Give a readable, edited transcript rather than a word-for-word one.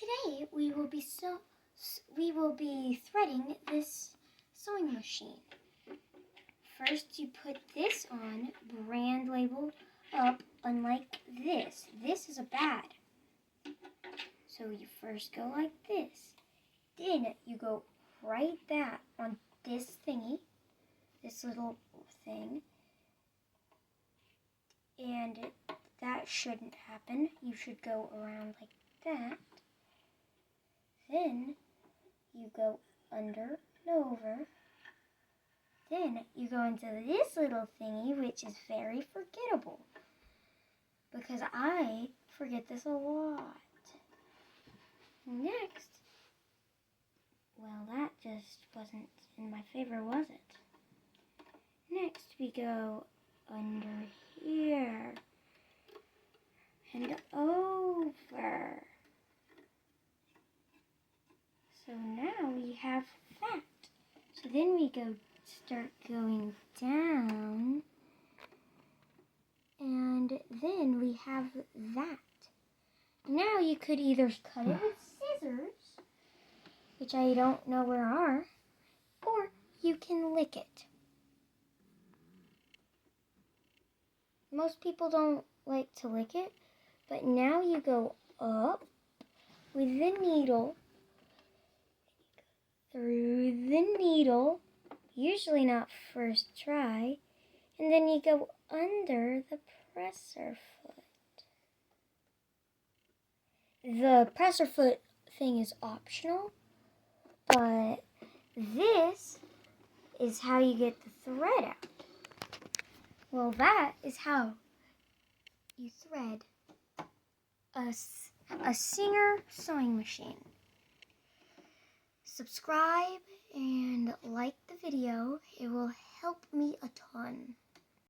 Today we will be threading this sewing machine. First you put this on, brand label up, unlike this. This is a bad. So you first go like this. Then you go right that on this thingy, this little thing. And that shouldn't happen. You should go around like that. Then you go under and over. Then you go into this little thingy, which is very forgettable, because I forget this a lot. Next, well, that just wasn't in my favor, was it? Next, we go under here and over. So now we have that. So then we start going down, and then we have that. Now you could either cut it with scissors, which I don't know where are, or you can lick it. Most people don't like to lick it, but now you go up with the needle, through the needle, usually not first try, and then you go under the presser foot. The presser foot thing is optional, but this is how you get the thread out. Well, that is how you thread a Singer sewing machine. Subscribe and like the video. It will help me a ton.